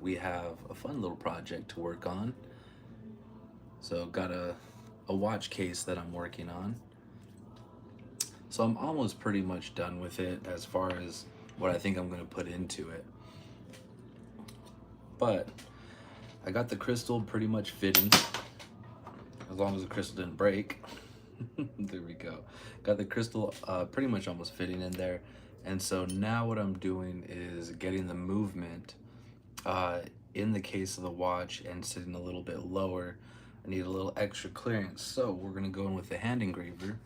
we have a fun little project to work on. So got a watch case that I'm working on. So I'm almost pretty much done with it as far as what I think I'm going to put into it. But I got the crystal pretty much fitting, as long as the crystal didn't break. There we go. Got the crystal pretty much almost fitting in there. And so now what I'm doing is getting the movement uh, in the case of the watch and sitting a little bit lower. I need a little extra clearance. So we're gonna go in with the hand engraver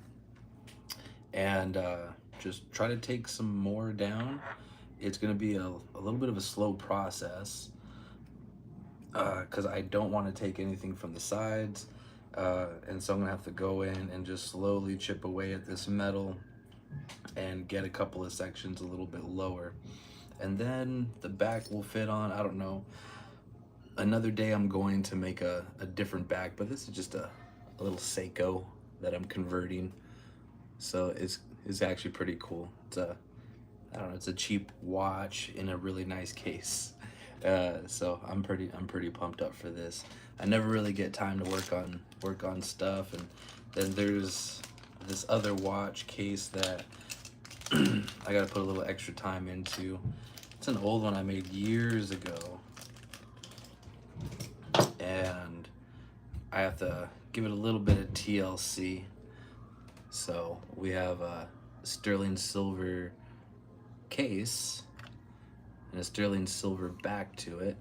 and just try to take some more down. It's gonna be a little bit of a slow process because I don't want to take anything from the sides. And so I'm gonna have to go in and just slowly chip away at this metal and get a couple of sections a little bit lower. And then the back will fit on, I don't know. Another day I'm going to make a different back, but this is just a little Seiko that I'm converting. So it's actually pretty cool. It's a, I don't know, it's a cheap watch in a really nice case. So I'm pretty pumped up for this. I never really get time to work on stuff, and then there's this other watch case that I gotta put a little extra time into. It's an old one I made years ago, and I have to give it a little bit of TLC. So we have a sterling silver case and a sterling silver back to it.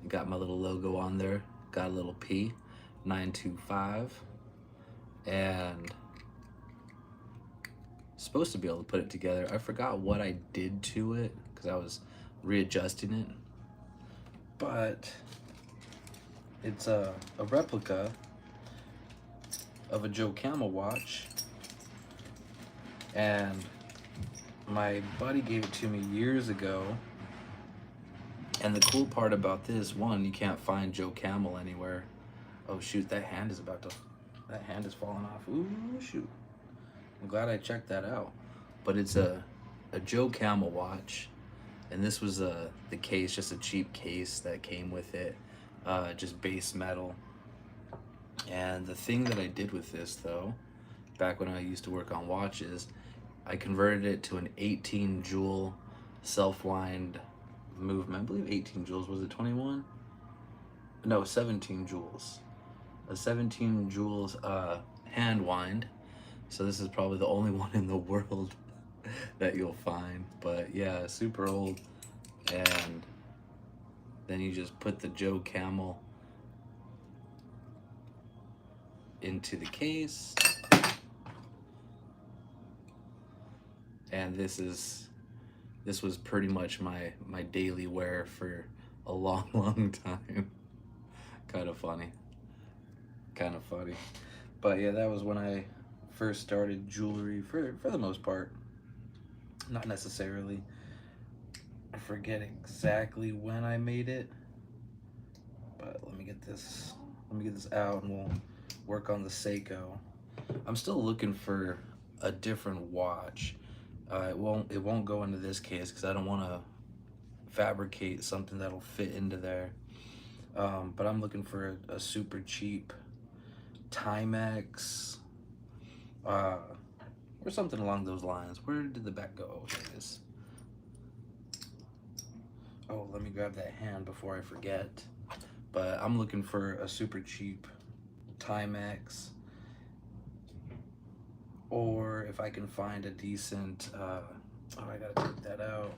Got my little logo on there. Got a little P, 925, and supposed to be able to put it together. I forgot what I did to it because I was readjusting it, but it's a replica of a Joe Camel watch, and my buddy gave it to me years ago. And the cool part about this one, you can't find Joe Camel anywhere. Oh shoot, that hand is falling off. Ooh shoot. I'm glad I checked that out. But it's a Joe Camel watch, and this was the case, just a cheap case that came with it, just base metal. And the thing that I did with this though, back when I used to work on watches, I converted it to an 18 jewel self-lined movement. I believe 18 jewels. Was it 21? No, 17 jewels. A 17 jewels hand wind. So this is probably the only one in the world that you'll find. But yeah, super old. And then you just put the Joe Camel into the case. And this was pretty much my daily wear for a long, long time. Kind of funny. Kind of funny. But yeah, that was when I first started jewelry for the most part. Not necessarily. I forget exactly when I made it. But let me get this out and we'll work on the Seiko. I'm still looking for a different watch. It won't go into this case because I don't want to fabricate something that'll fit into there. But I'm looking for a super cheap Timex, or something along those lines. Where did the back go? Oh, here it is. Oh, let me grab that hand before I forget. But I'm looking for a super cheap Timex, or if I can find a decent, oh, I gotta take that out.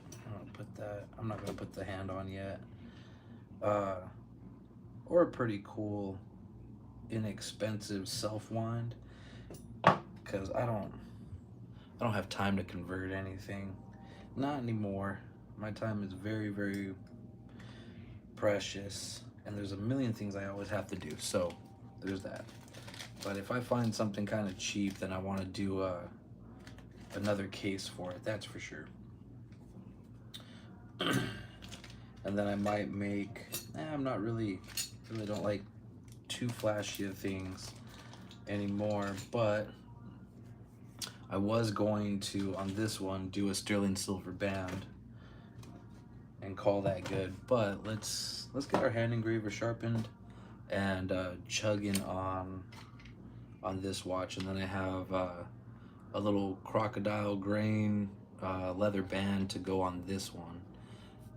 I'm not gonna put the hand on yet. Or a pretty cool, inexpensive self-wind, because I don't have time to convert anything. Not anymore. My time is very, very precious, and there's a million things I always have to do, so there's that. But if I find something kind of cheap, then I want to do another case for it, that's for sure. And then I might make, I'm not really don't like too flashy of things anymore, but I was going to, on this one, do a sterling silver band. and call that good. But let's get our hand engraver sharpened and chugging on this watch. And then I have a little crocodile grain leather band to go on this one,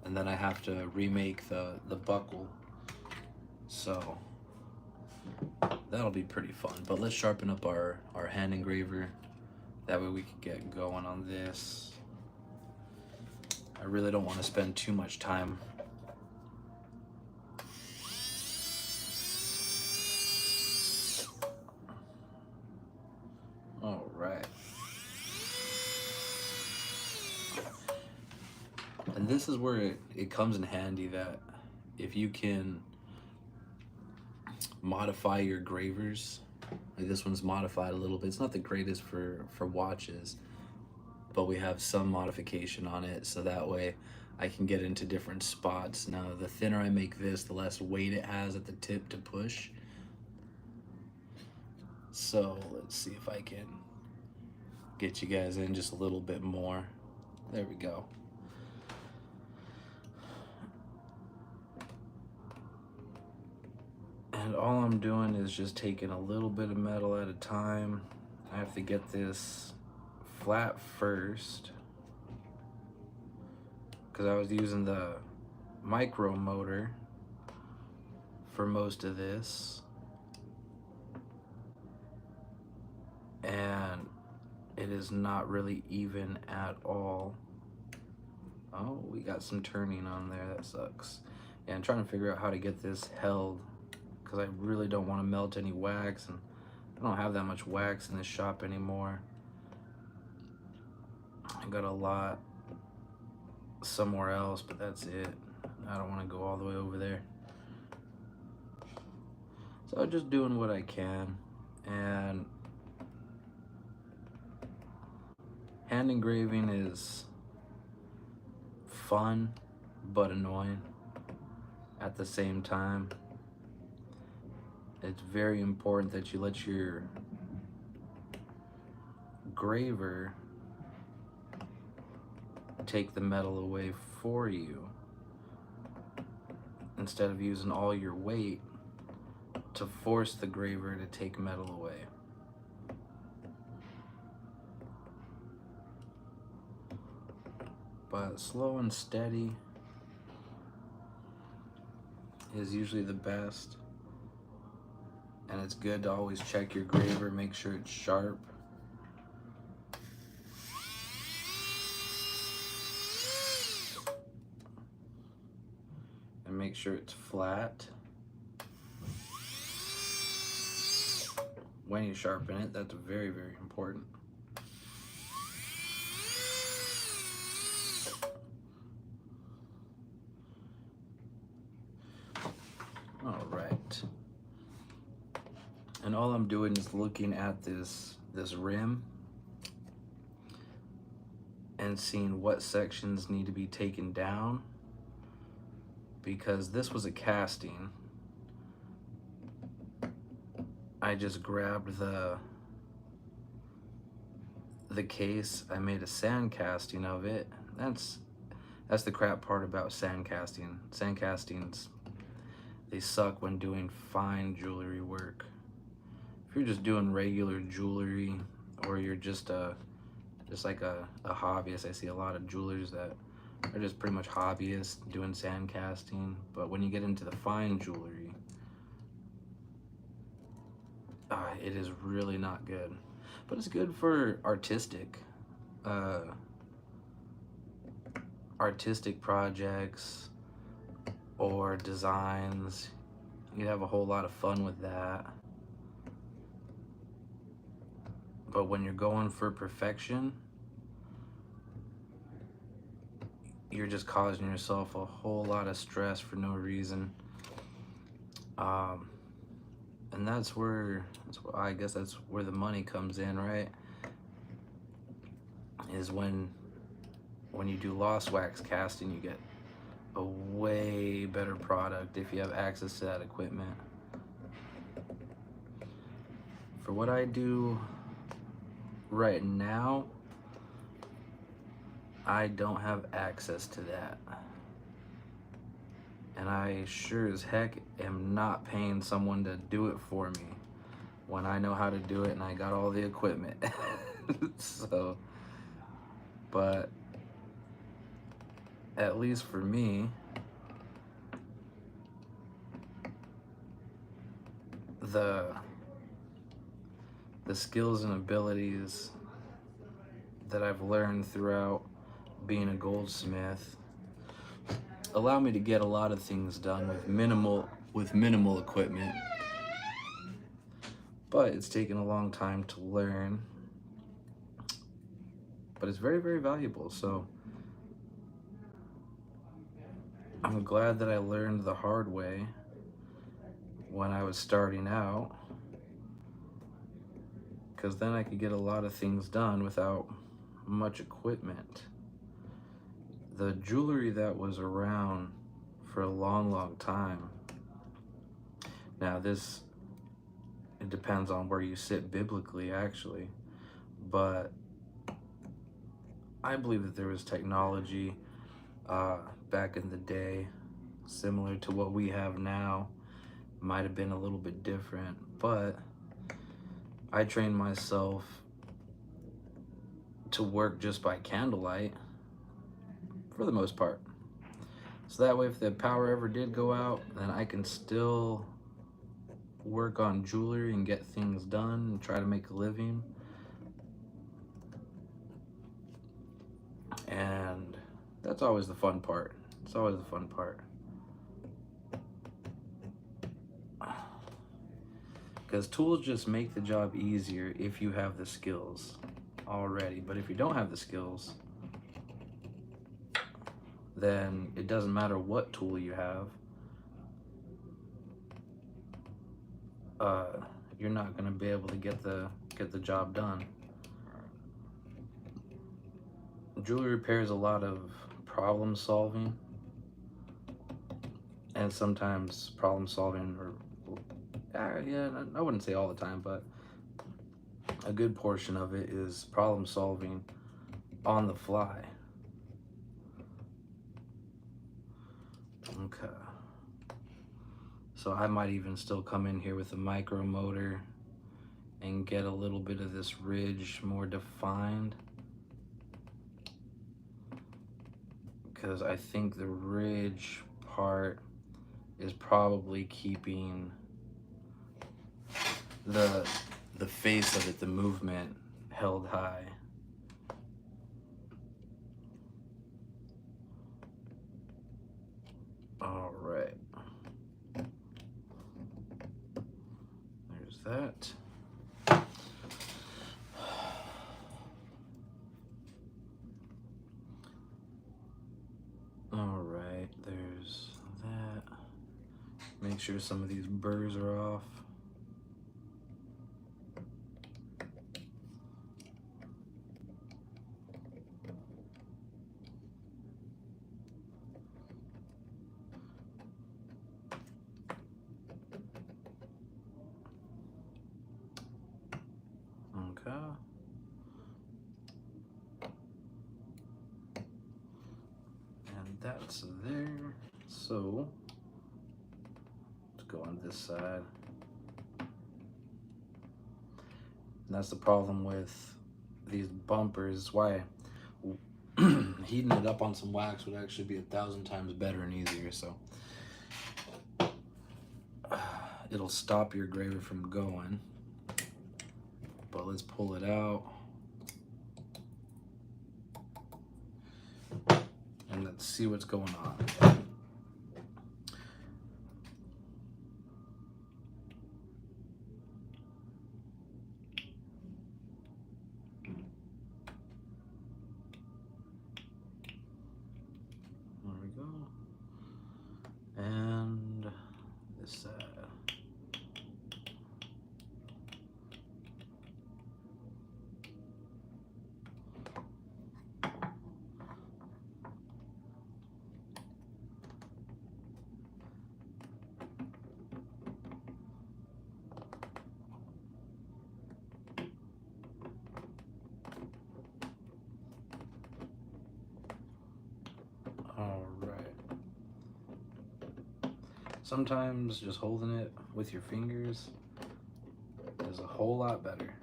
and then I have to remake the buckle, so that'll be pretty fun. But let's sharpen up our hand engraver, that way we can get going on this. I really don't want to spend too much time. All right. And this is where it comes in handy that if you can modify your gravers, like this one's modified a little bit. It's not the greatest for watches, but we have some modification on it, so that way I can get into different spots. Now, the thinner I make this, the less weight it has at the tip to push. So let's see if I can get you guys in just a little bit more. There we go. And all I'm doing is just taking a little bit of metal at a time. I have to get this flat first, because I was using the micro motor for most of this, and it is not really even at all. Oh, we got some turning on there, that sucks. Yeah, I'm trying to figure out how to get this held, because I really don't want to melt any wax, and I don't have that much wax in this shop anymore. I got a lot somewhere else, but that's it. I don't want to go all the way over there. So I'm just doing what I can. And hand engraving is fun but annoying at the same time. It's very important that you let your graver take the metal away for you, instead of using all your weight to force the graver to take metal away. But slow and steady is usually the best. And it's good to always check your graver, make sure it's sharp. And make sure it's flat. When you sharpen it, that's very, very important. All right. And all I'm doing is looking at this rim and seeing what sections need to be taken down, because this was a casting. I just grabbed the case, I made a sand casting of it. That's the crap part about sand casting. Sand castings, they suck when doing fine jewelry work. If you're just doing regular jewelry, or you're just like a hobbyist, I see a lot of jewelers that are just pretty much hobbyists doing sand casting. But when you get into the fine jewelry, it is really not good. But it's good for artistic projects or designs. You have a whole lot of fun with that. But when you're going for perfection, you're just causing yourself a whole lot of stress for no reason. And I guess that's where the money comes in, right? Is when you do lost wax casting, you get a way better product if you have access to that equipment. For what I do right now, I don't have access to that. And I sure as heck am not paying someone to do it for me when I know how to do it and I got all the equipment. So, but at least for me, the skills and abilities that I've learned throughout being a goldsmith allow me to get a lot of things done with minimal equipment. But it's taken a long time to learn. But it's very, very valuable. So I'm glad that I learned the hard way when I was starting out, because then I could get a lot of things done without much equipment. The jewelry that was around for a long, long time. Now it depends on where you sit biblically, actually, but I believe that there was technology back in the day similar to what we have now. Might have been a little bit different, but I trained myself to work just by candlelight for the most part. So that way, if the power ever did go out, then I can still work on jewelry and get things done and try to make a living. And that's always the fun part. It's always the fun part. Because tools just make the job easier if you have the skills already. But if you don't have the skills, then it doesn't matter what tool you have. You're not going to be able to get the job done. Jewelry repair is a lot of problem solving, and sometimes problem solving, or yeah, I wouldn't say all the time, but a good portion of it is problem solving on the fly. Okay. So I might even still come in here with a micro motor and get a little bit of this ridge more defined, because I think the ridge part is probably keeping the face of it, the movement, held high. All right. There's that. All right, there's that. Make sure some of these burrs are off. Okay. And that's there. So let's go on this side. And that's the problem with these bumpers. Why heating it up on some wax would actually be 1,000 times better and easier. So it'll stop your graver from going. But let's pull it out. And let's see what's going on. There we go. And this side. All right. Sometimes just holding it with your fingers is a whole lot better.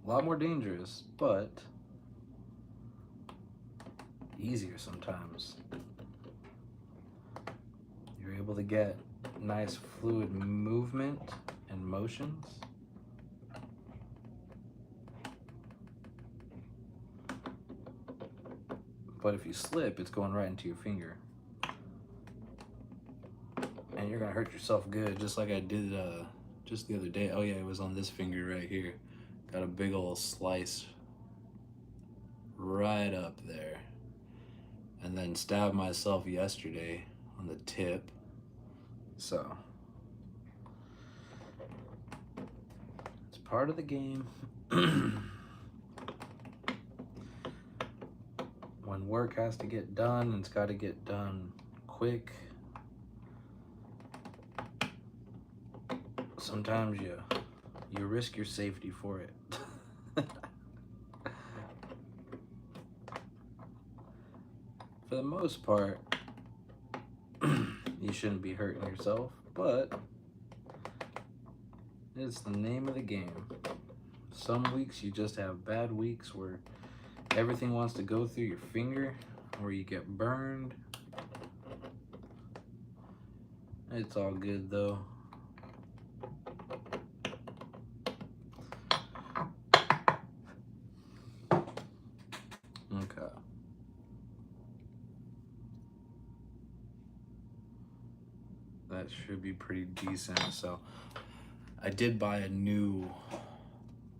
A lot more dangerous, but easier sometimes. You're able to get nice fluid movement and motions. But if you slip, it's going right into your finger. And you're gonna hurt yourself good, just like I did just the other day. Oh yeah, it was on this finger right here. Got a big old slice right up there. And then stabbed myself yesterday on the tip. So it's part of the game. When work has to get done, it's got to get done quick. Sometimes you risk your safety for it. For the most part, you shouldn't be hurting yourself, but it's the name of the game. Some weeks you just have bad weeks where everything wants to go through your finger, where you get burned. It's all good though. Okay. That should be pretty decent. So I did buy a new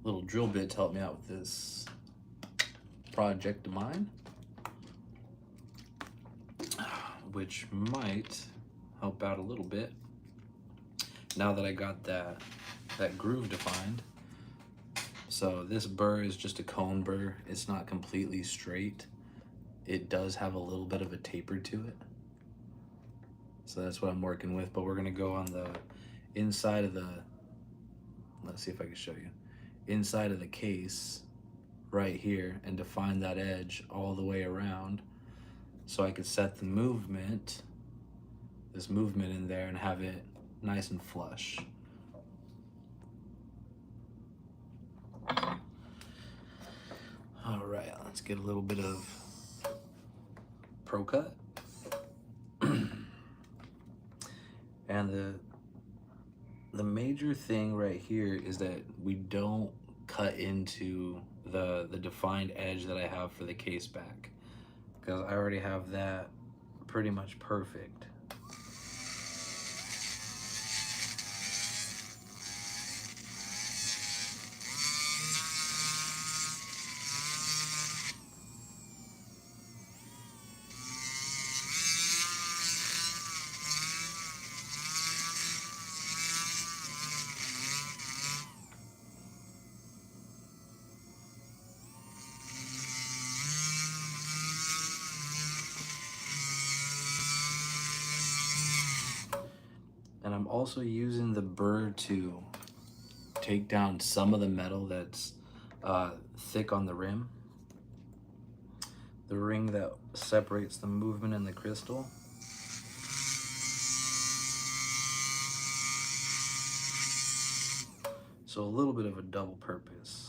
little drill bit to help me out with this project of mine, which might help out a little bit now that I got that groove defined. So this burr is just a cone burr. It's not completely straight. It does have a little bit of a taper to it. So that's what I'm working with, but we're gonna go on the inside of the, let's see if I can show you, inside of the case right here and define that edge all the way around so I could set the movement, this movement in there, and have it nice and flush. All right, let's get a little bit of Pro Cut. And the major thing right here is that we don't cut into the defined edge that I have for the case back, because I already have that pretty much perfect. And I'm also using the burr to take down some of the metal that's thick on the rim. The ring that separates the movement and the crystal. So a little bit of a double purpose.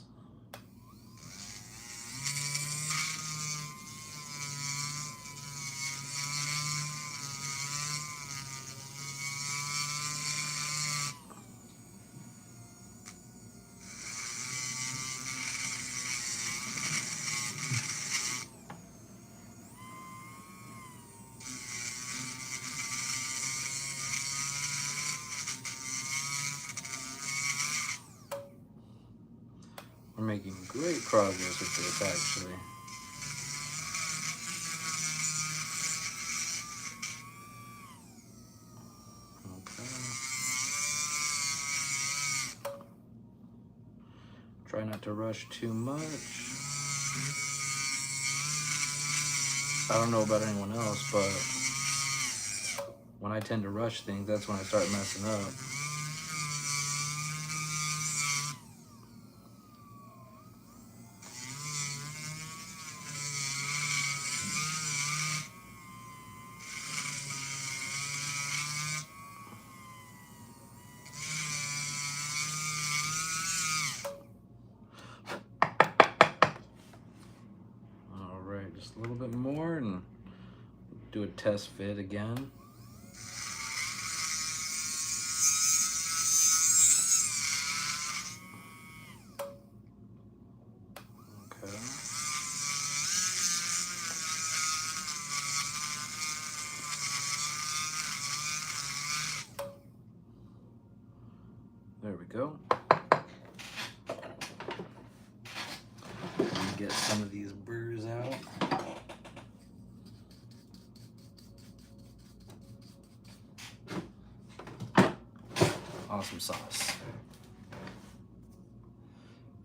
We're making great progress with this, actually. Okay. Try not to rush too much. I don't know about anyone else, but when I tend to rush things, that's when I start messing up. test fit again. Okay. There we go. Let me get some of these burrs out. Awesome sauce.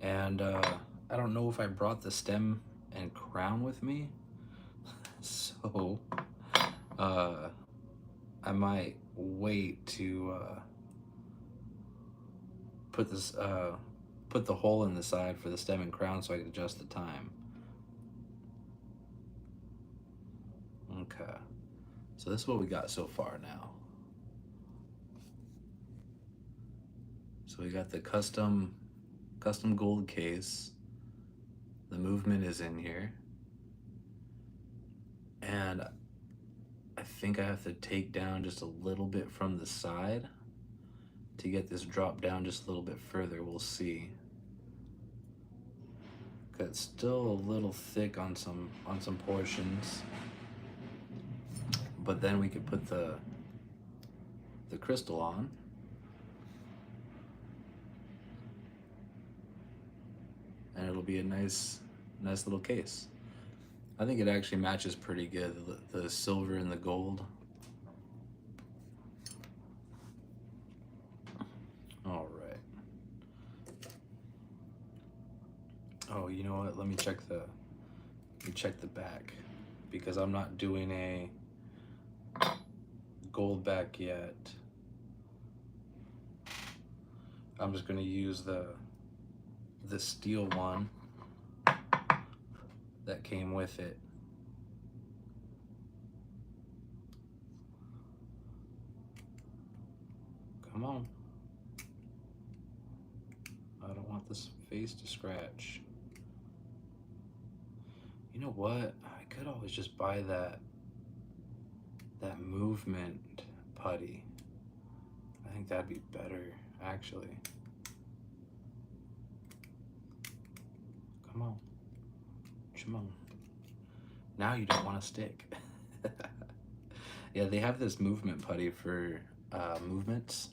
And I don't know if I brought the stem and crown with me, so I might wait to put the hole in the side for the stem and crown so I can adjust the time. Okay, so this is what we got so far now. So we got the custom gold case. The movement is in here. And I think I have to take down just a little bit from the side to get this drop down just a little bit further. We'll see. It's still a little thick on some portions. But then we could put the crystal on. And it'll be a nice little case. I think it actually matches pretty good, the silver and the gold. All right. Oh, you know what? Let me check the back, because I'm not doing a gold back yet. I'm just going to use the steel one that came with it. Come on. I don't want this face to scratch. You know what? I could always just buy that movement putty. I think that'd be better, actually. Come on. Come on. Now you don't want to stick. Yeah, they have this movement putty for movements.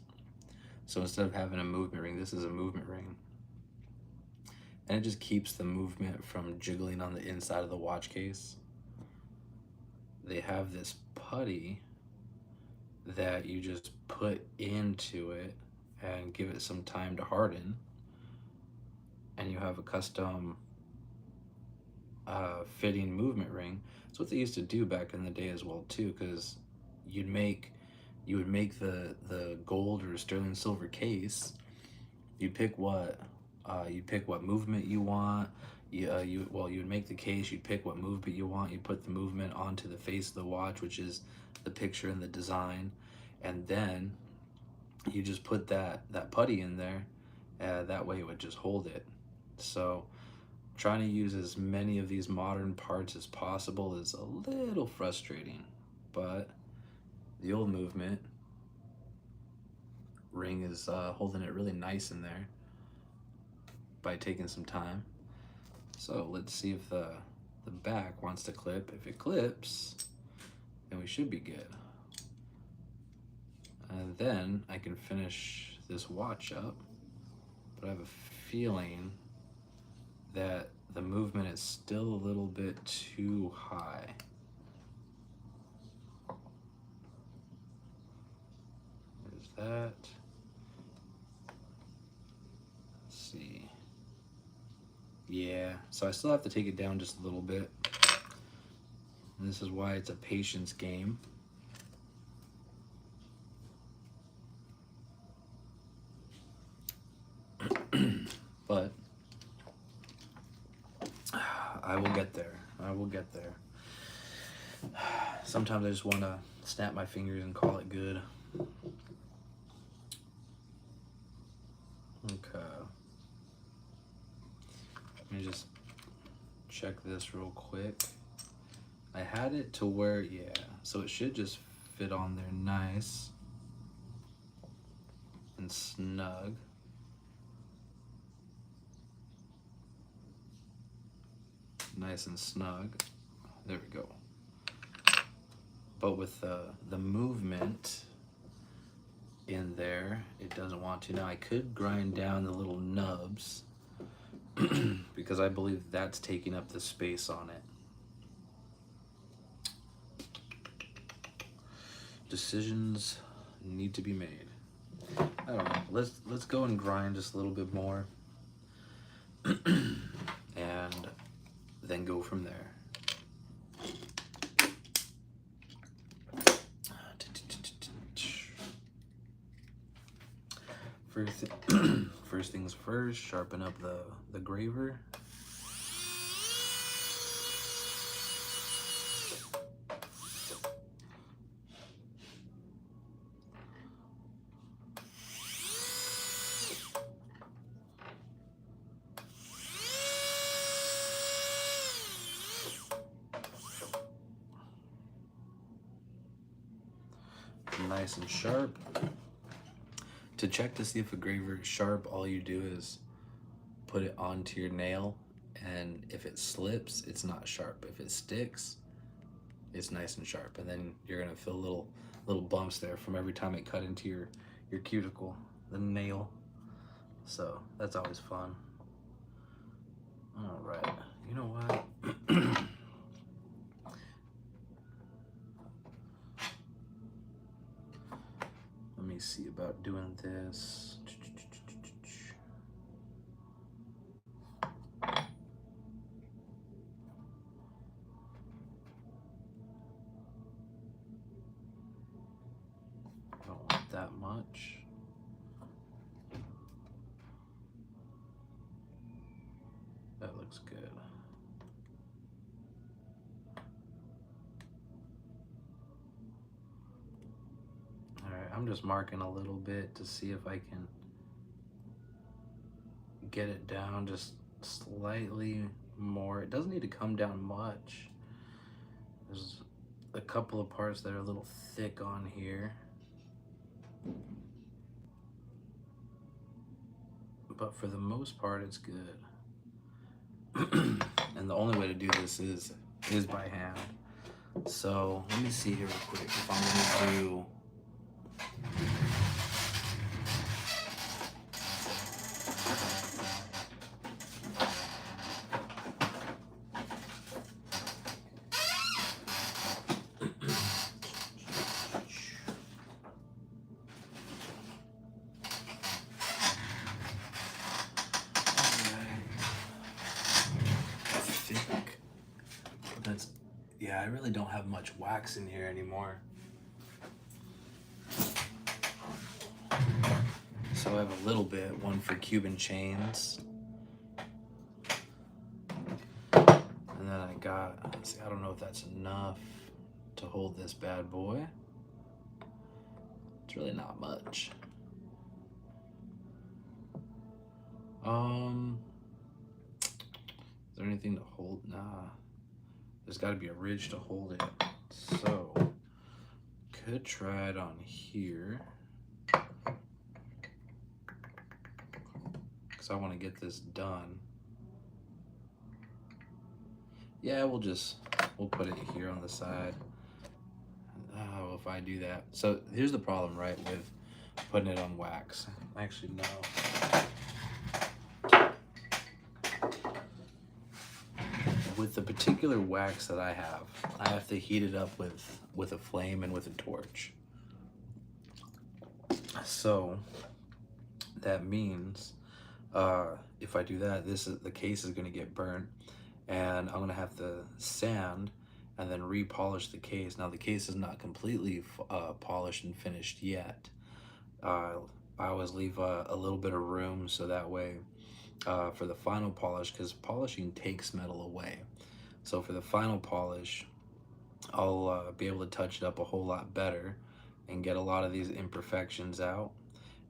So instead of having a movement ring, this is a movement ring. And it just keeps the movement from jiggling on the inside of the watch case. They have this putty that you just put into it and give it some time to harden. And you have a custom fitting movement ring. It's what they used to do back in the day as well too, because you would make the gold or sterling silver case. You pick what movement you want. You would make the case. You pick what movement you want. You put the movement onto the face of the watch, which is the picture and the design, and then you just put that putty in there. That way it would just hold it. So trying to use as many of these modern parts as possible is a little frustrating, but the old movement ring is holding it really nice in there by taking some time. So let's see if the back wants to clip. If it clips, then we should be good. And then I can finish this watch up, but I have a feeling that the movement is still a little bit too high. There's that. Let's see. Yeah, so I still have to take it down just a little bit. And this is why it's a patience game. But I will get there. I will get there. Sometimes I just want to snap my fingers and call it good. Okay. Let me just check this real quick. I had it to where, yeah, So it should just fit on there nice and snug. Nice and snug. There we go. But with the movement in there, it doesn't want to. Now I could grind down the little nubs because I believe that's taking up the space on it. Decisions need to be made. I don't know. Let's go and grind just a little bit more, and then go from there. First things first, sharpen up the graver. Nice and sharp. To check to see if a graver is sharp, all you do is put it onto your nail, and if it slips, it's not sharp. If it sticks, it's nice and sharp, and then you're gonna feel little bumps there from every time it cut into your cuticle, the nail. So that's always fun. All right, you know what? Let me see about doing this. Don't want that much. That looks good. All right, I'm just marking a little bit to see if I can get it down just slightly more. It doesn't need to come down much. There's a couple of parts that are a little thick on here, but for the most part it's good. And the only way to do this is by hand. So let me see here real quick if I'm gonna do yeah, I really don't have much wax in here anymore. So I have a little bit, one for Cuban chains. And then I got, let's see, I don't know if that's enough to hold this bad boy. It's really not much. Is there anything to hold? Nah. There's got to be a ridge to hold it. So, could try it on here. Because I want to get this done. Yeah, we'll put it here on the side. Oh, if I do that. So, here's the problem, right, with putting it on wax. Actually, no. With the particular wax that I have to heat it up with a flame and with a torch. So that means if I do that, the case is going to get burnt, and I'm going to have to sand and then repolish the case. Now the case is not completely polished and finished yet. I always leave a little bit of room so that way for the final polish, because polishing takes metal away. So for the final polish, I'll be able to touch it up a whole lot better and get a lot of these imperfections out.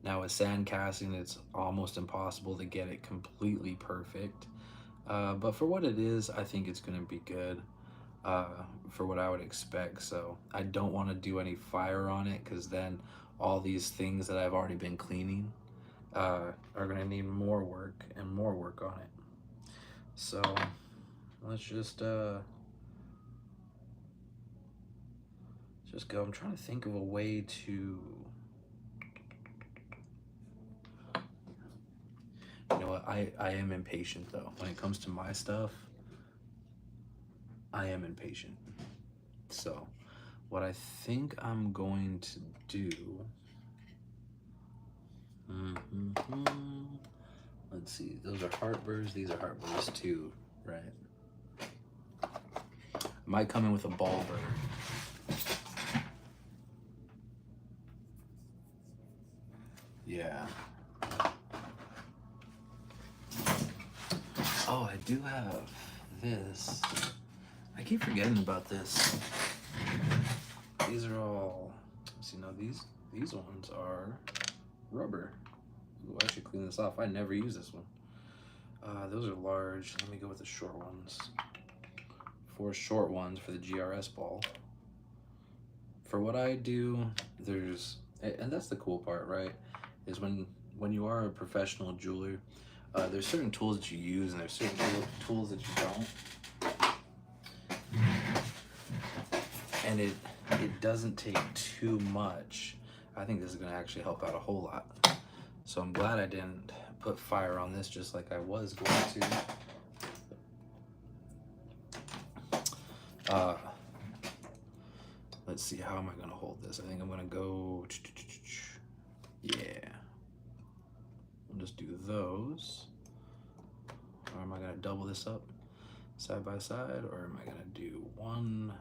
Now with sand casting, it's almost impossible to get it completely perfect. But for what it is, I think it's going to be good. for what I would expect. So I don't want to do any fire on it, because then all these things that I've already been cleaning are going to need more work and more work on it. So let's just go. I'm trying to think of a way to, you know what, I am impatient though. When it comes to my stuff, I am impatient. So what I think I'm going to do, let's see, those are heartburns, these are heartburns too, right? I might come in with a ball burr. Yeah. Oh, I do have this. I keep forgetting about this. These are all, see, now these ones are rubber. Ooh, I should clean this off. I never use this one. Those are large. Let me go with the short ones. 4 short ones for the GRS ball. For what I do, and that's the cool part, right? Is when you are a professional jeweler, there's certain tools that you use and there's certain tools that you don't. And it doesn't take too much. I think this is going to actually help out a whole lot. So I'm glad I didn't put fire on this, just like I was going to. Let's see, how am I going to hold this? I think I'm going to go, yeah. We'll just do those. Or am I going to double this up side by side? Or am I going to do one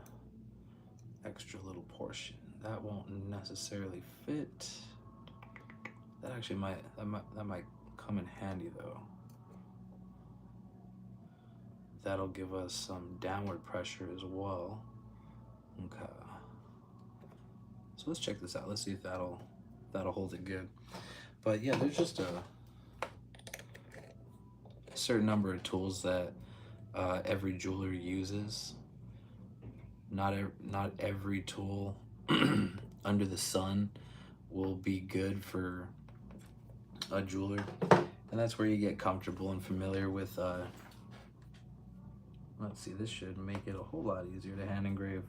extra little portion? That won't necessarily fit. That actually might come in handy though. That'll give us some downward pressure as well. Okay. So let's check this out. Let's see if that'll hold it good. But yeah, there's just a certain number of tools that every jeweler uses. Not every tool under the sun will be good for a jeweler, and that's where you get comfortable and familiar with. Let's see, this should make it a whole lot easier to hand engrave.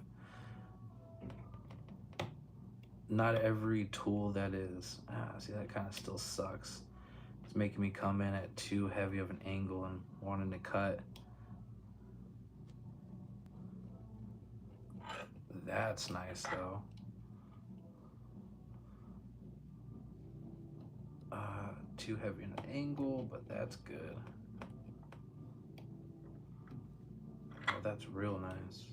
Not every tool that is, see, that kind of still sucks. It's making me come in at too heavy of an angle and wanting to cut. That's nice though. Too heavy an angle, but that's good. Oh, that's real nice.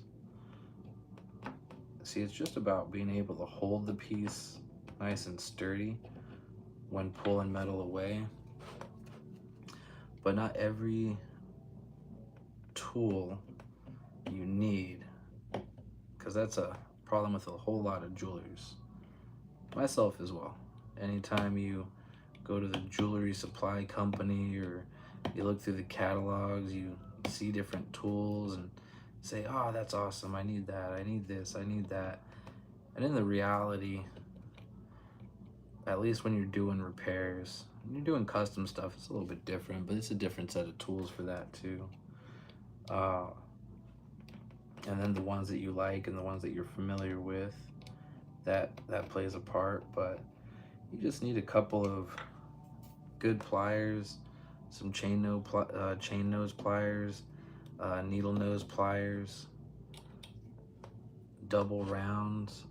See, it's just about being able to hold the piece nice and sturdy when pulling metal away. But not every tool you need, because that's a problem with a whole lot of jewelers, myself as well. Anytime you go to the jewelry supply company or you look through the catalogs, you see different tools and say, oh, that's awesome, I need that, I need this, I need that. And in the reality, at least when you're doing repairs, when you're doing custom stuff, it's a little bit different, but it's a different set of tools for that too. And then the ones that you like and the ones that you're familiar with, that plays a part. But you just need a couple of good pliers, some chain nose pliers, needle nose pliers, double rounds,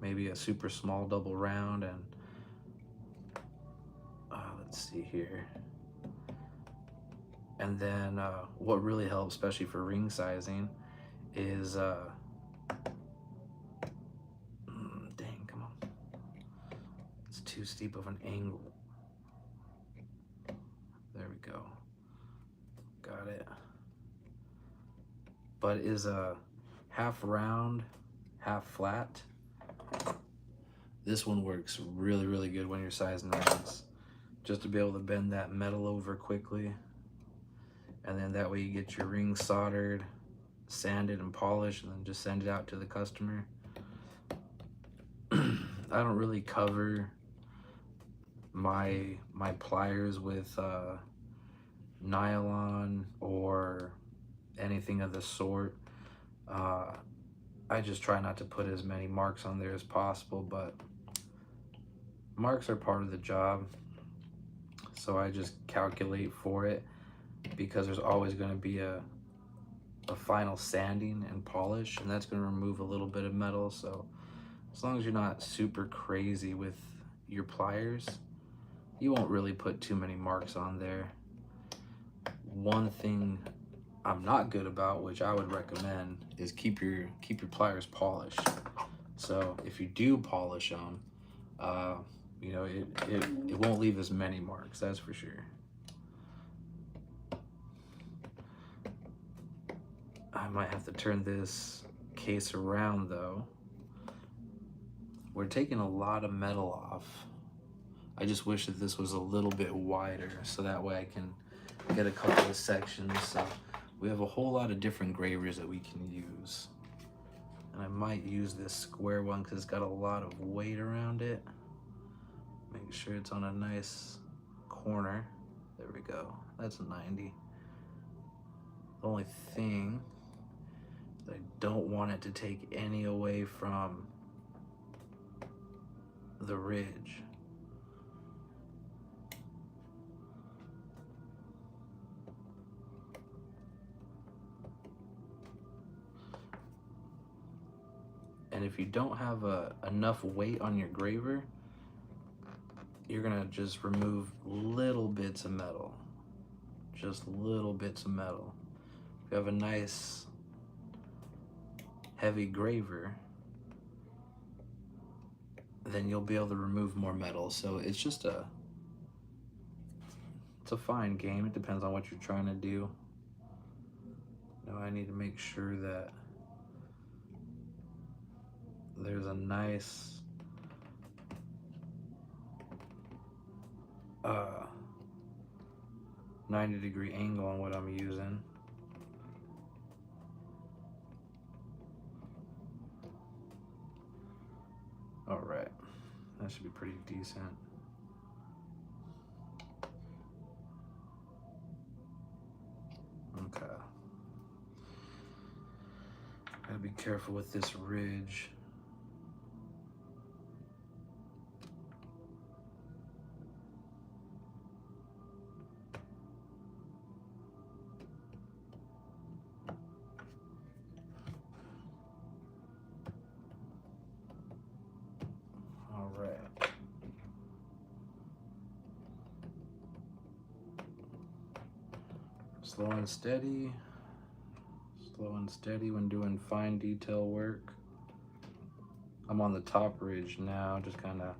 maybe a super small double round, and let's see here. And then what really helps, especially for ring sizing, is dang, come on, it's too steep of an angle. There we go, got it. But is a half round, half flat. This one works really, really good when you're sizing rings, just to be able to bend that metal over quickly. And then that way you get your ring soldered sand it and polish and then just send it out to the customer. I don't really cover my pliers with nylon or anything of the sort. I just try not to put as many marks on there as possible, but marks are part of the job, so I just calculate for it, because there's always going to be a final sanding and polish, and that's going to remove a little bit of metal. So as long as you're not super crazy with your pliers, you won't really put too many marks on there. One thing I'm not good about, which I would recommend, is keep your pliers polished. So if you do polish them, you know, it won't leave as many marks, that's for sure. I might have to turn this case around though. We're taking a lot of metal off. I just wish that this was a little bit wider, so that way I can get a couple of sections. So we have a whole lot of different gravers that we can use. And I might use this square one because it's got a lot of weight around it. Make sure it's on a nice corner. There we go. That's 90. The only thing is I don't want it to take any away from the ridge. And if you don't have enough weight on your graver, you're gonna just remove little bits of metal. Just little bits of metal. If you have a nice heavy graver, then you'll be able to remove more metal. So it's just it's a fine game. It depends on what you're trying to do. Now I need to make sure that there's a nice 90-degree angle on what I'm using. All right, that should be pretty decent. Okay. Gotta be careful with this ridge. Slow and steady. Slow and steady when doing fine detail work. I'm on the top ridge now, just kind of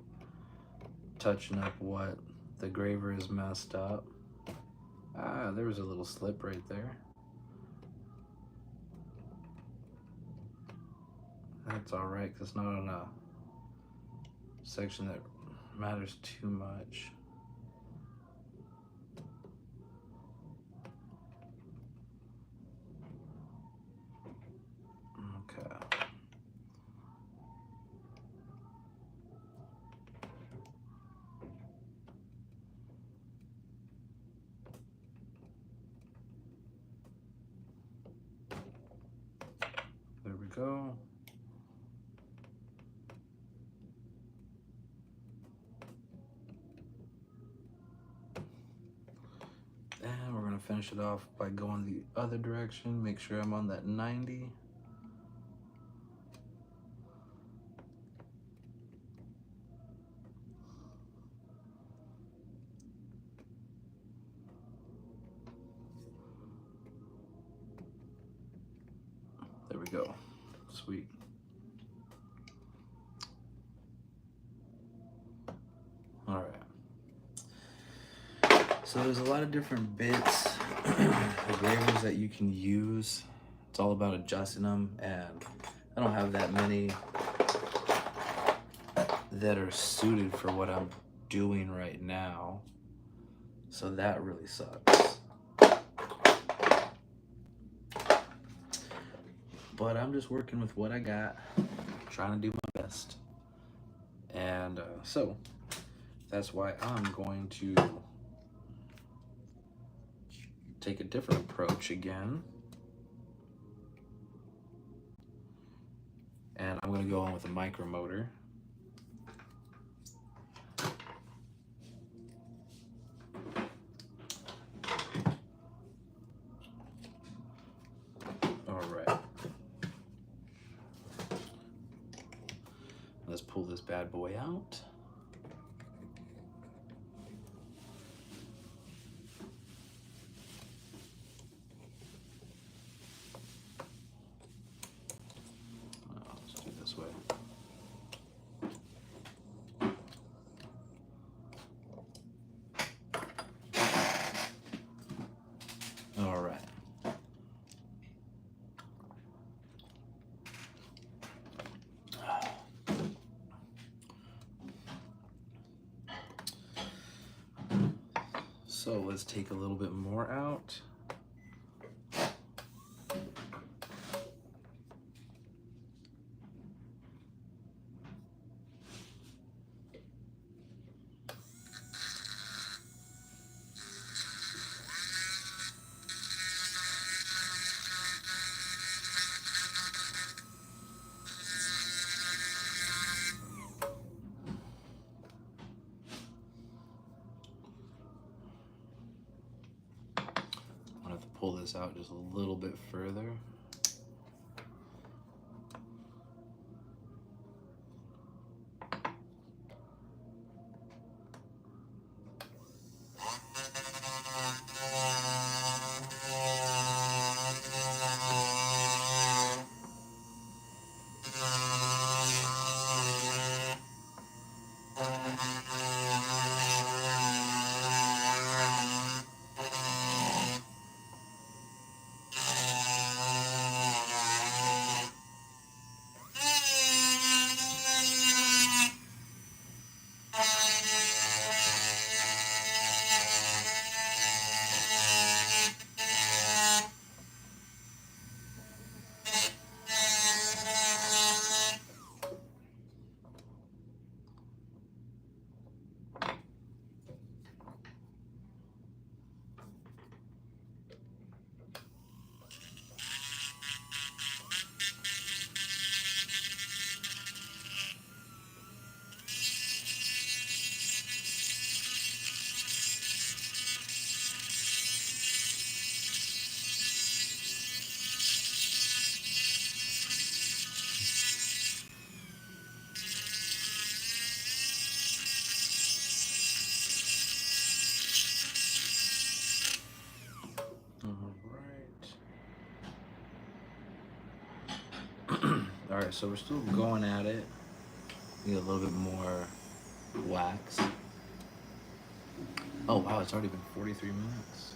touching up what the graver is messed up. Ah, there was a little slip right there. That's all right, because it's not on a section that matters too much. There we go. And we're gonna finish it off by going the other direction. Make sure I'm on that 90. There we go. Sweet. All right. So there's a lot of different bits, gravers that you can use. It's all about adjusting them, and I don't have that many that are suited for what I'm doing right now. So that really sucks. But I'm just working with what I got, trying to do my best. And so that's why I'm going to take a different approach again. And I'm going to go on with a micromotor. All right. Let's pull this bad boy out. Let's do it this way. All right. So let's take a little bit more out. I have to pull this out just a little bit further. All right, so we're still going at it. Need a little bit more wax. Oh wow, it's already been 43 minutes.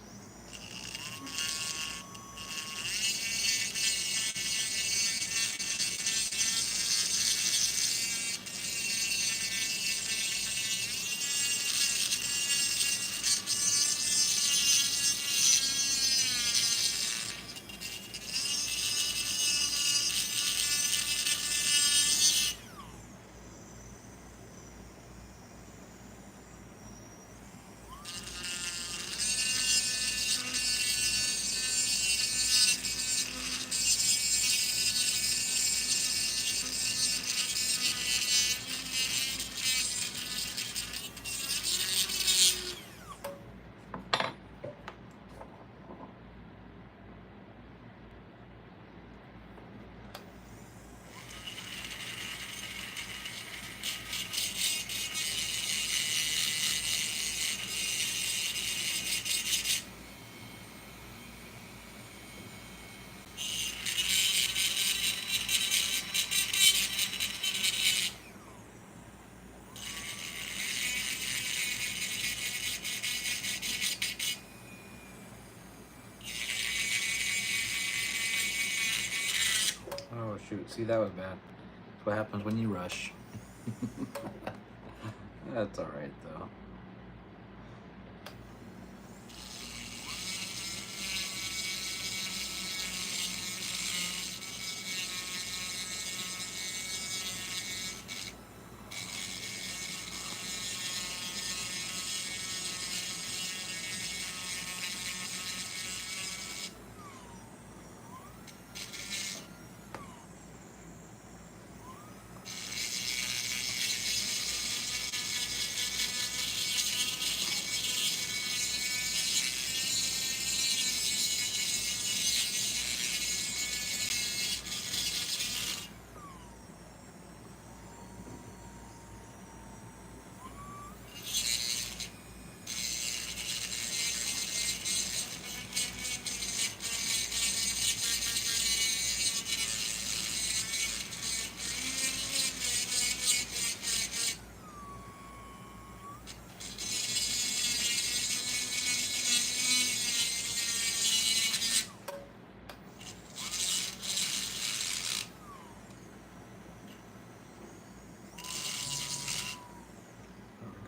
Oh shoot, see that was bad. That's what happens when you rush. That's alright though.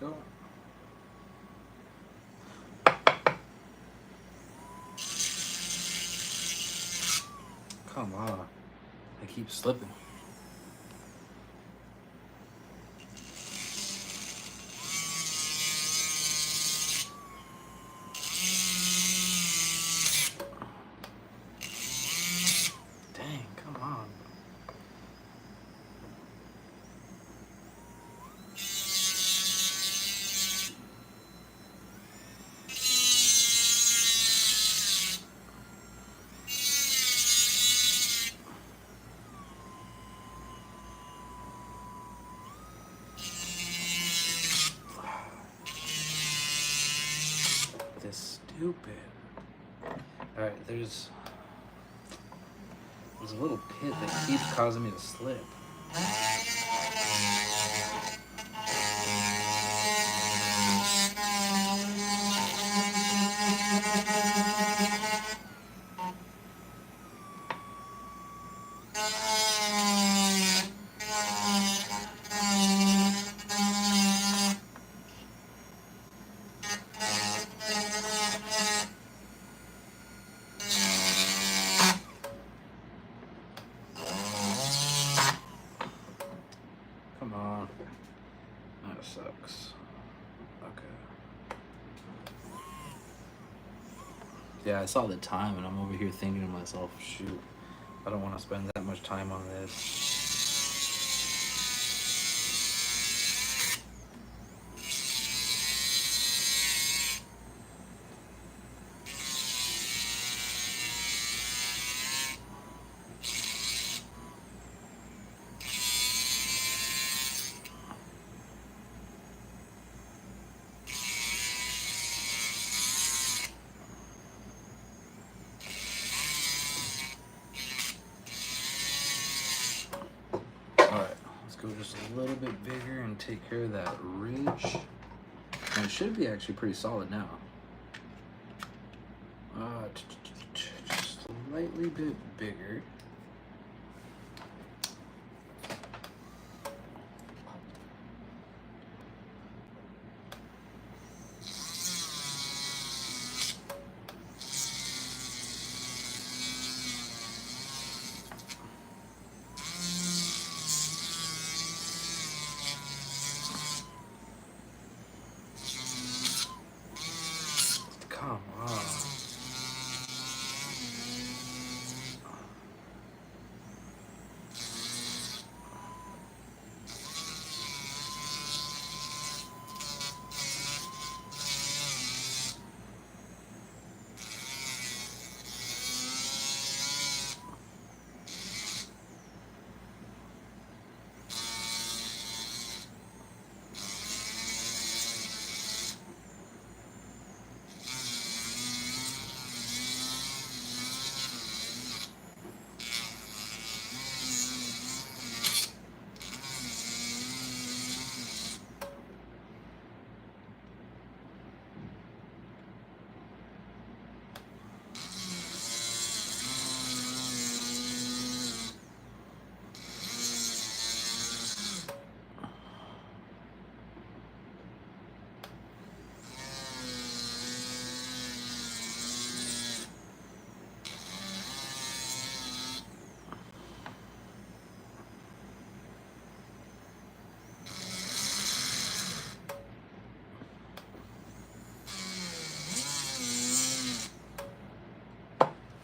go. Come on. I keep slipping. Dang, come on. This stupid. Alright, there's a little pit that keeps causing me to slip. Come on. That sucks. Okay. Yeah, I saw the time and I'm over here thinking to myself, shoot, I don't want to spend that much time on this. Alright, let's go just a little bit bigger and take care of that ridge. And it should be actually pretty solid now. Just slightly bit bigger. Come on.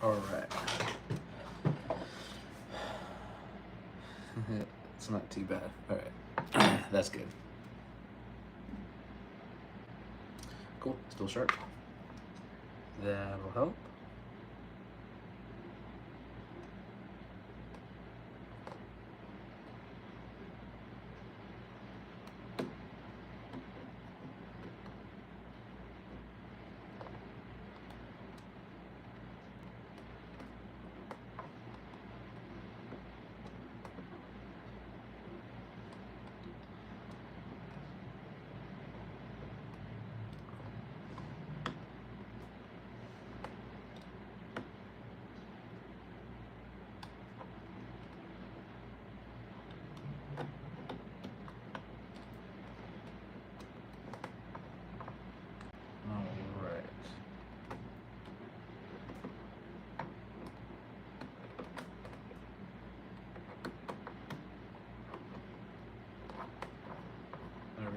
Alright. It's not too bad. Alright. That's good. Cool. Still sharp. That'll help.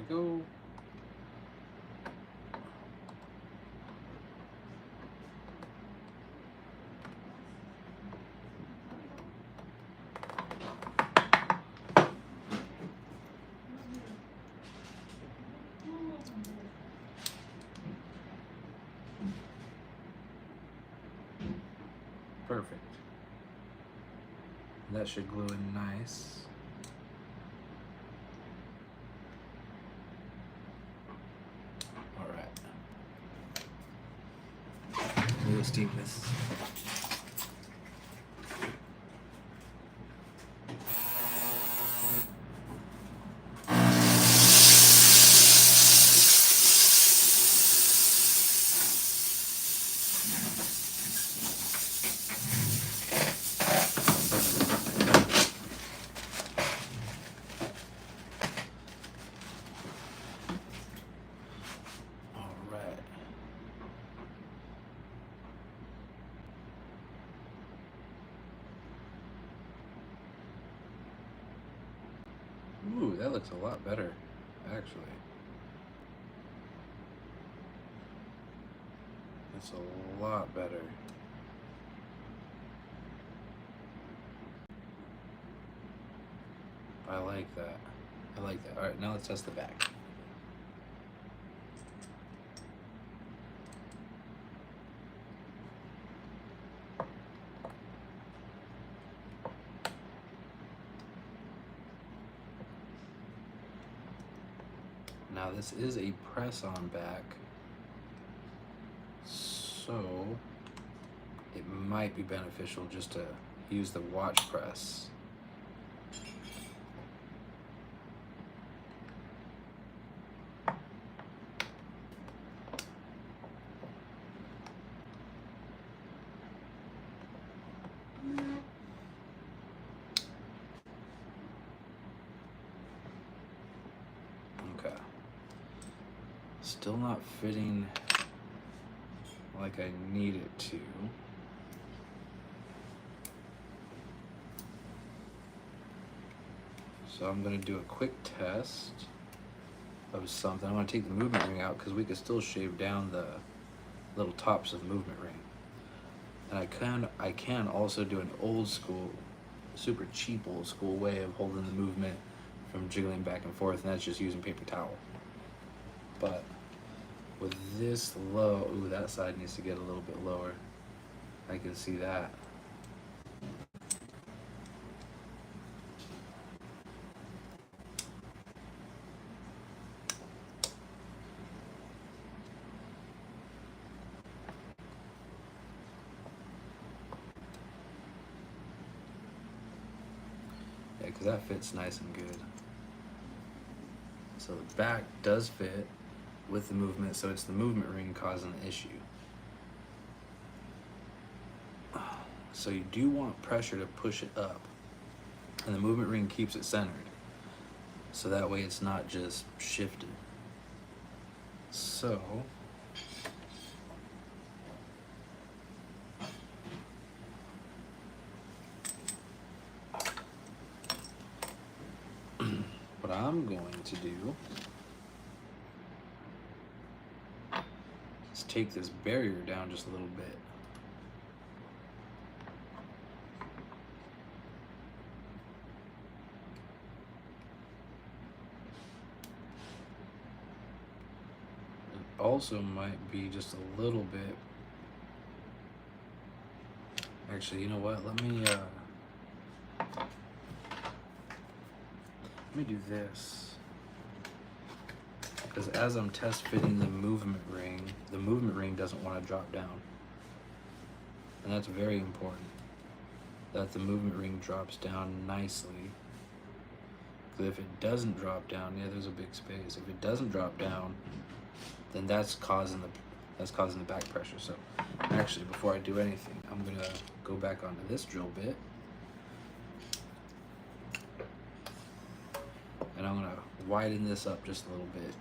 we go. Perfect. That should glue in nice. All right. We'll steam this. Ooh, that looks a lot better, actually. That's a lot better. I like that. I like that. All right, now let's test the back. Now this is a press-on back, so it might be beneficial just to use the watch press. Okay. Still not fitting like I need it to. So I'm gonna do a quick test of something. I'm gonna take the movement ring out because we can still shave down the little tops of the movement ring. And I can also do an old school, super cheap old school way of holding the movement from jiggling back and forth, and that's just using paper towel. But with this low, ooh, that side needs to get a little bit lower. I can see that. Yeah, because that fits nice and good. So the back does fit with the movement, so it's the movement ring causing the issue. So you do want pressure to push it up, and the movement ring keeps it centered, so that way it's not just shifted. So what I'm going to do is take this barrier down just a little bit. It also might be just a little bit. Actually, you know what? Let me do this. Because as I'm test fitting the movement ring doesn't want to drop down. And that's very important, that the movement ring drops down nicely. Because if it doesn't drop down, yeah, there's a big space. If it doesn't drop down, then that's causing the back pressure. So actually, before I do anything, I'm gonna go back onto this drill bit, and I'm gonna widen this up just a little bit.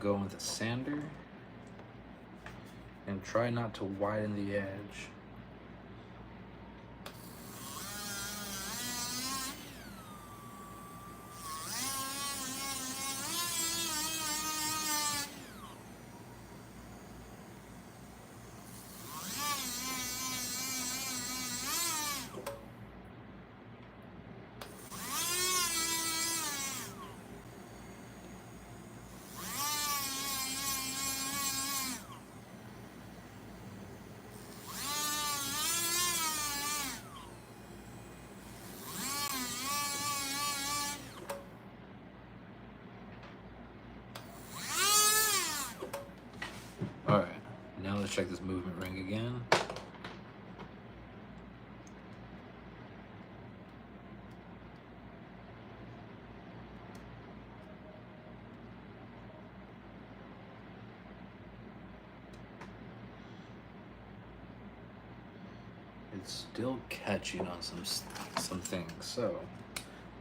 go in with a sander and try not to widen the edge. All right, now let's check this movement ring again. It's still catching on some things, so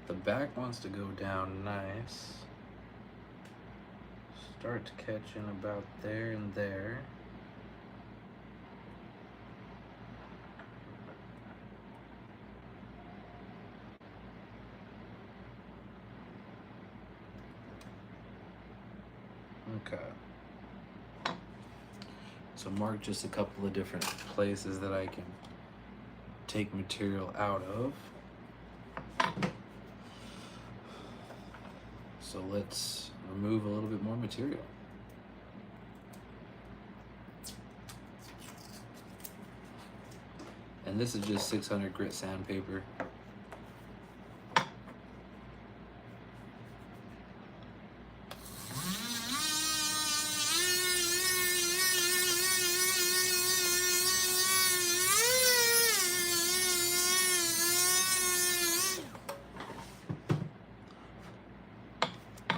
the back wants to go down nice. Start catching about there and there. Okay. So mark just a couple of different places that I can take material out of. So let's remove a little bit more material. And this is just 600 grit sandpaper.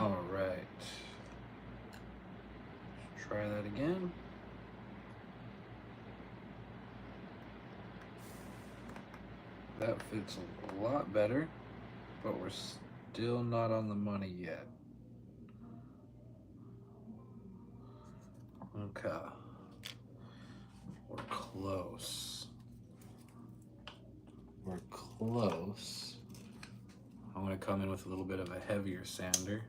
All right. Let's try that again. That fits a lot better, but we're still not on the money yet. Okay. We're close. We're close. I'm going to come in with a little bit of a heavier sander.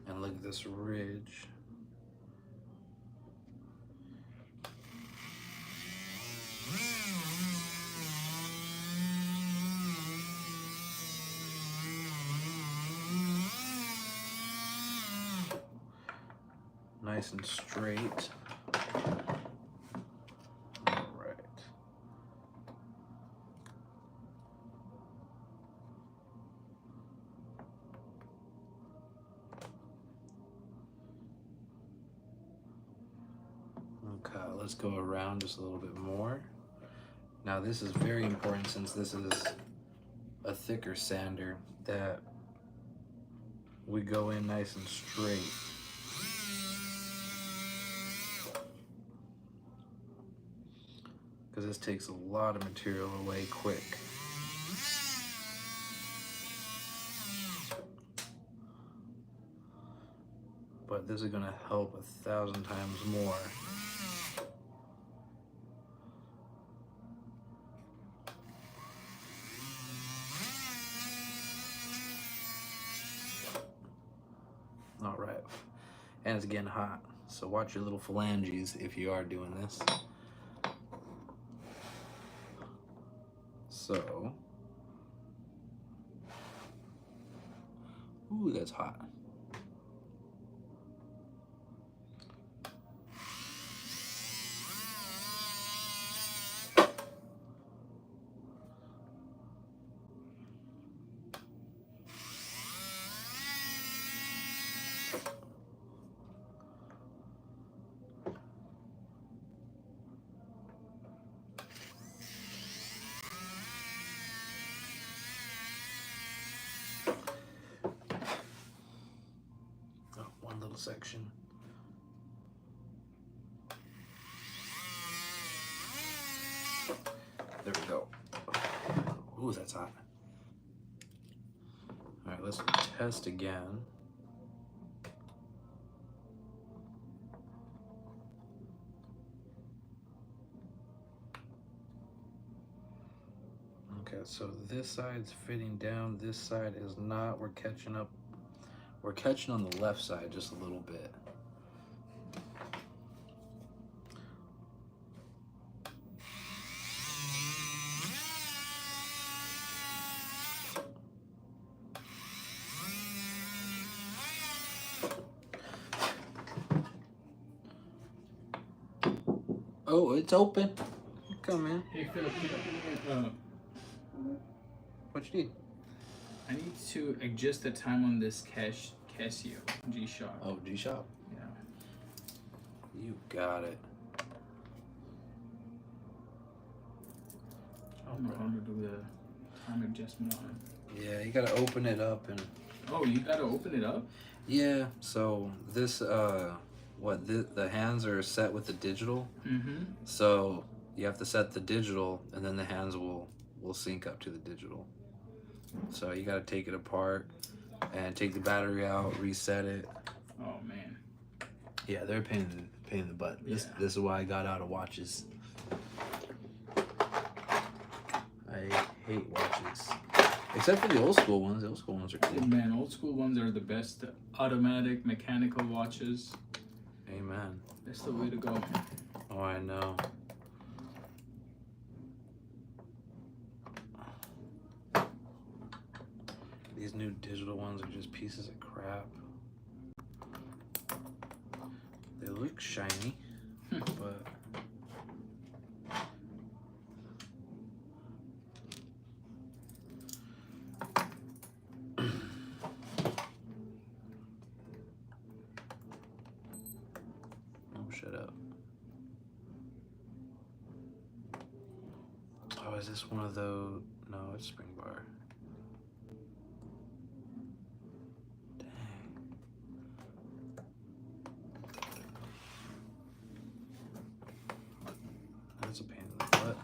And look at this ridge. Nice and straight. All right. Okay, let's go around just a little bit more. Now this is very important since this is a thicker sander that we go in nice and straight. Because this takes a lot of material away quick. But this is going to help 1,000 times more. All right, and it's getting hot, so watch your little phalanges if you are doing this. So, ooh, that's hot. Section. There we go. Ooh, that's hot. All right, right, let's test again. Okay, so this side's fitting down, this side is not. We're catching up. We're catching on the left side just a little bit. Oh, it's open. Come in. Hey Phil, can you What you need? I need to adjust the time on this Casio G-Shock. Oh, G-Shock. Yeah. You got it. I don't know how to do the time adjustment on it. Yeah, you gotta open it up and. Oh, you gotta open it up? Yeah. So this the hands are set with the digital. Mm-hmm. So you have to set the digital, and then the hands will sync up to the digital. So you gotta take it apart and take the battery out, reset it. Oh man. Yeah, they're a pain in the butt. This is why I got out of watches. I hate watches. Except for the old school ones. The old school ones are cool. Man, old school ones are the best. Automatic, mechanical watches. Amen. That's the way to go. Oh, I know. These new digital ones are just pieces of crap. They look shiny, but oh, shut up. Oh, is this one of those? No, it's spring bar. That's a pain in the butt.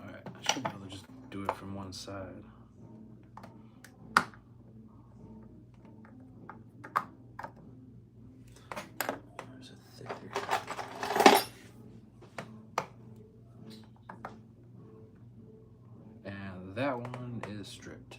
Alright, I should be able to just do it from one side. There's a thicker. And that one is stripped.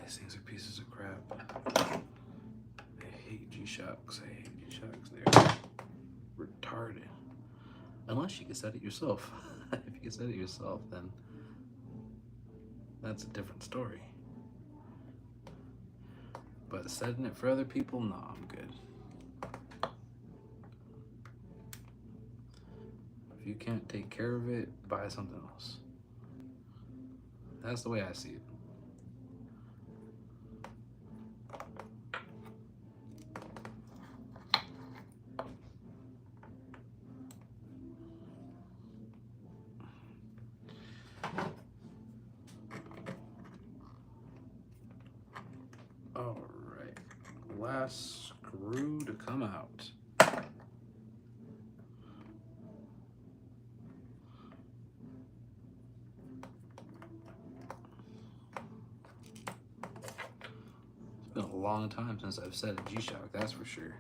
These things are pieces of crap. I hate G-Shocks. I hate G-Shocks. They're retarded. Unless you can set it yourself. If you can set it yourself, then that's a different story. But setting it for other people, no, I'm good. If you can't take care of it, buy something else. That's the way I see it. All right, last screw to come out. It's been a long time since I've set a G-Shock, that's for sure.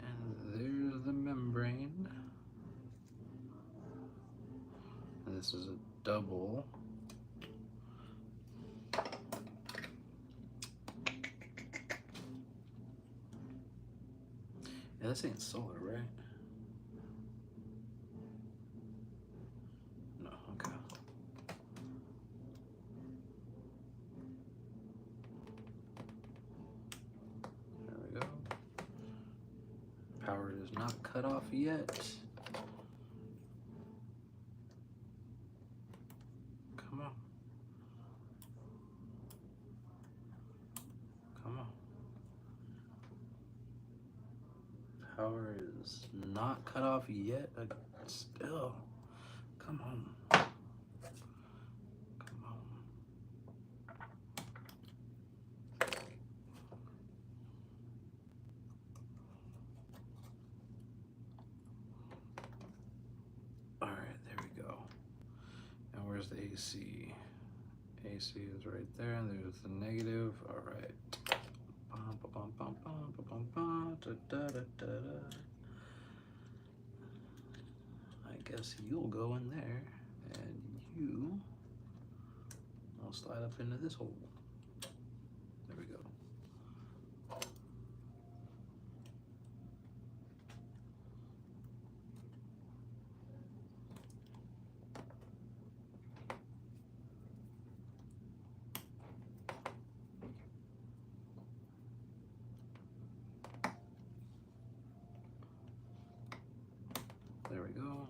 And there's the membrane. And this is a double. Yeah, this ain't solar, right? No, okay. There we go. Power is not cut off yet. Come on. not cut off yet. Still. Come on. Come on. All right, there we go. And where's the AC? AC is right there, and there's the negative. All right. I guess you'll go in there, and you will slide up into this hole. There we go. There we go.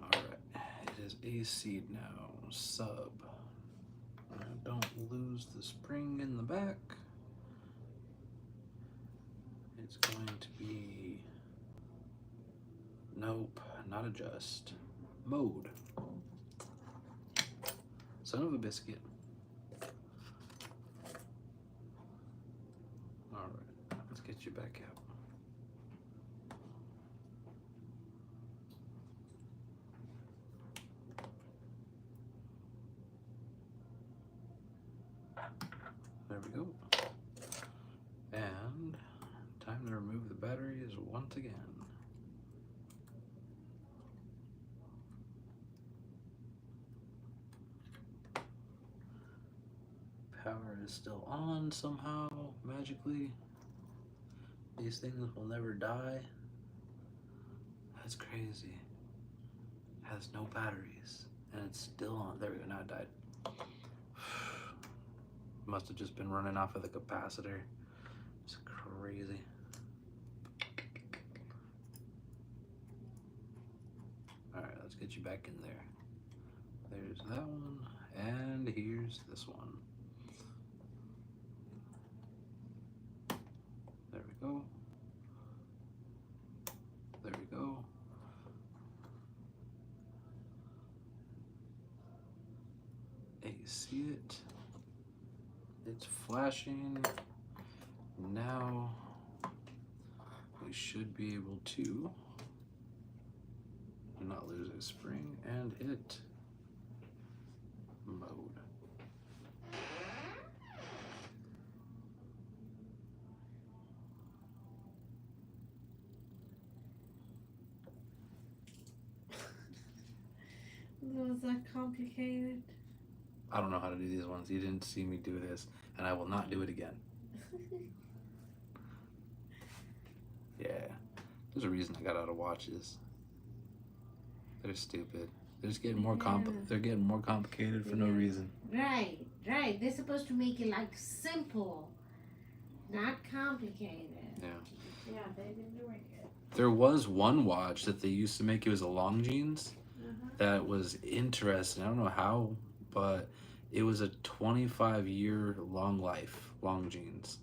All right, it is AC now, sub. Don't lose the spring in the back. It's going to be, nope, not adjust. Mode. Son of a biscuit. All right, let's get you back out. There we go. And time to remove the batteries once again. Power is still on somehow, magically. These things will never die. That's crazy. It has no batteries, and it's still on. There we go, now it died. Must have just been running off of the capacitor. It's crazy. All right, let's get you back in there. There's that one, and here's this one. There we go. There we go. See it? It's flashing. Now we should be able to not lose a spring and hit mode. Was that complicated? I don't know how to do these ones. You didn't see me do this, and I will not do it again. Yeah, there's a reason I got out of watches. They're stupid. They're just getting more They're getting more complicated for no reason. Right. They're supposed to make it like simple, not complicated. Yeah. Yeah, they've been doing it. There was one watch that they used to make. It was a Longines. That was interesting. I don't know how, but it was a 25-year long life Longines.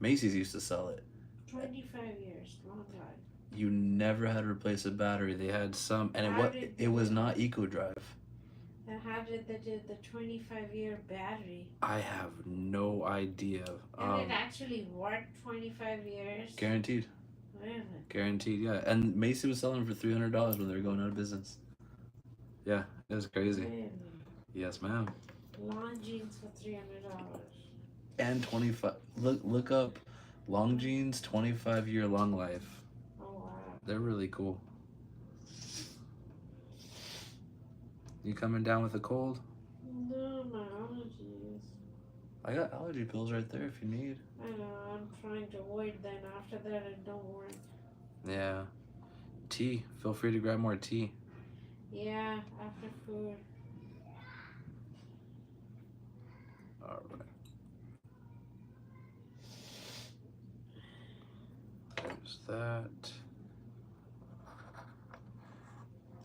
Macy's used to sell it. 25 years, long time. You never had to replace a battery. They had some, and it was not EcoDrive. And how did they do the 25-year battery? I have no idea. And it actually worked 25 years? Guaranteed. Really? Guaranteed, yeah. And Macy was selling them for $300 when they were going out of business. Yeah, it was crazy. Really? Yes, ma'am. Longines for $300. And 25. Look up Longines 25-year long life. Oh wow. They're really cool. You coming down with a cold? No, my allergies. I got allergy pills right there if you need. I know, I'm trying to avoid them. After that, it don't work. Yeah. Tea. Feel free to grab more tea. Yeah, after food. All right. There's that.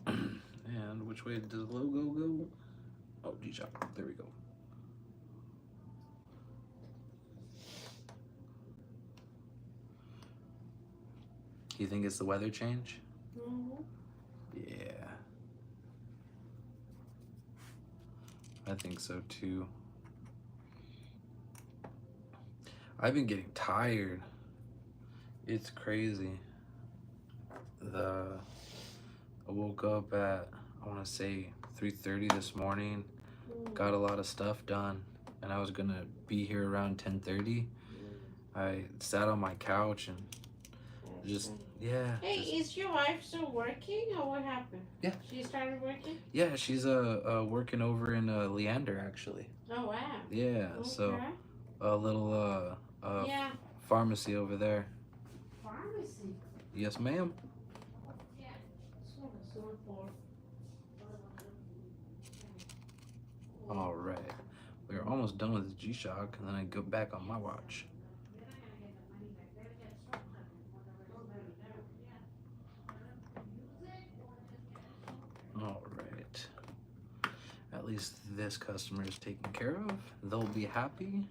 And which way does the logo go? Oh, G-Shock. There we go. You think it's the weather change? Mhm. Yeah. I think so too. I've been getting tired. It's crazy. I woke up at, I want to say 3:30 this morning. Got a lot of stuff done, and I was gonna be here around 10:30. I sat on my couch and just Hey, just is your wife still working or what happened? yeah. She started working? Yeah, she's working over in Leander actually. Oh wow. Yeah, so Okay. a little Yeah. pharmacy over there. Pharmacy. Yes, ma'am. Yeah. That's what it's going for. All right, we're almost done with the G-Shock, and then I go back on my watch. All right. At least this customer is taken care of. They'll be happy.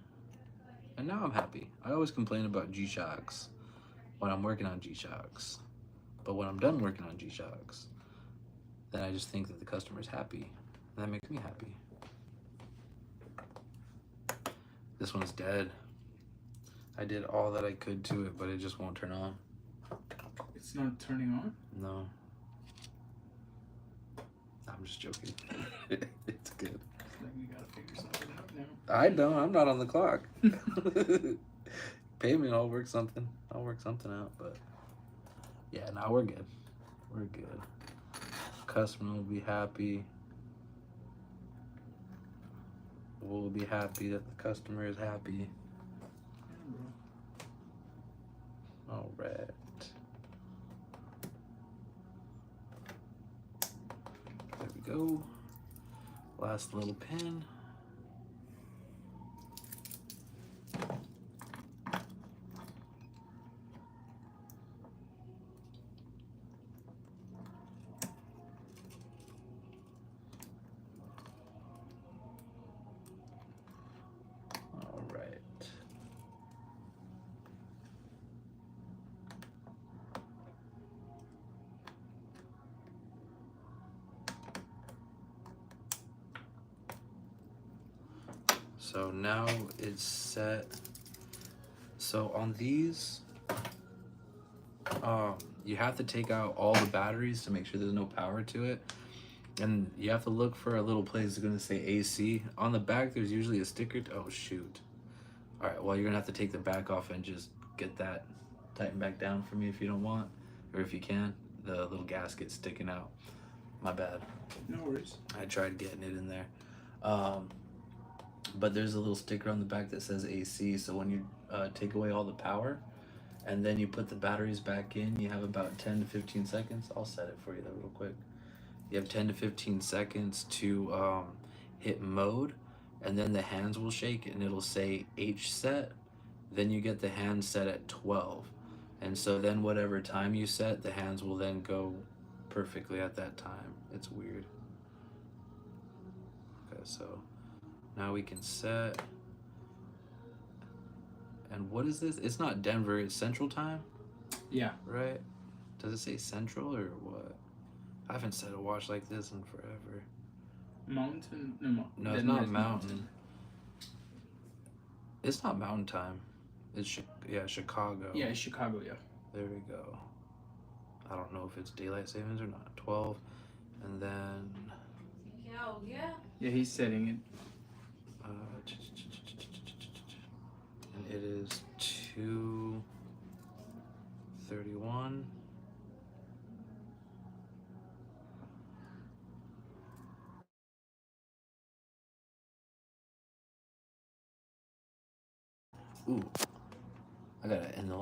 And now I'm happy. I always complain about G-Shocks when I'm working on G-Shocks. But when I'm done working on G-Shocks, then I just think that the customer's happy. And that makes me happy. This one's dead. I did all that I could to it, but it just won't turn on. It's not turning on? No. I'm just joking. It's good. Like we gotta figure something out now. I don't. I'm not on the clock. Pay me and I'll work something. I'll work something out. But yeah, now we're good. We're good. Customer will be happy. We'll be happy that the customer is happy. All right. There we go. Last little pin. All right. So now it's set. So on these, you have to take out all the batteries to make sure there's no power to it. And you have to look for a little place that's gonna say AC. On the back, there's usually a sticker. Oh shoot. All right, well, you're gonna have to take the back off and just get that tightened back down for me if you don't want, or if you can. The little gasket sticking out. My bad. No worries. I tried getting it in there. But there's a little sticker on the back that says AC, so when you take away all the power and then you put the batteries back in, you have about 10 to 15 seconds. I'll set it for you though real quick. You have 10 to 15 seconds to hit mode, and then the hands will shake and it'll say H set. Then you get the hands set at 12. And so then whatever time you set, the hands will then go perfectly at that time. It's weird. Okay, so now we can set. And what is this? It's not Denver, it's Central Time, Yeah. right? Does it say Central or what? I haven't set a watch like this in forever. Mountain? No, it's not Mountain. It's not Mountain Time. It's Chicago. Yeah, Chicago, yeah. There we go. I don't know if it's daylight savings or not. 12, and then Yeah. Yeah, he's setting it. and it is 2:31. Ooh, I gotta end the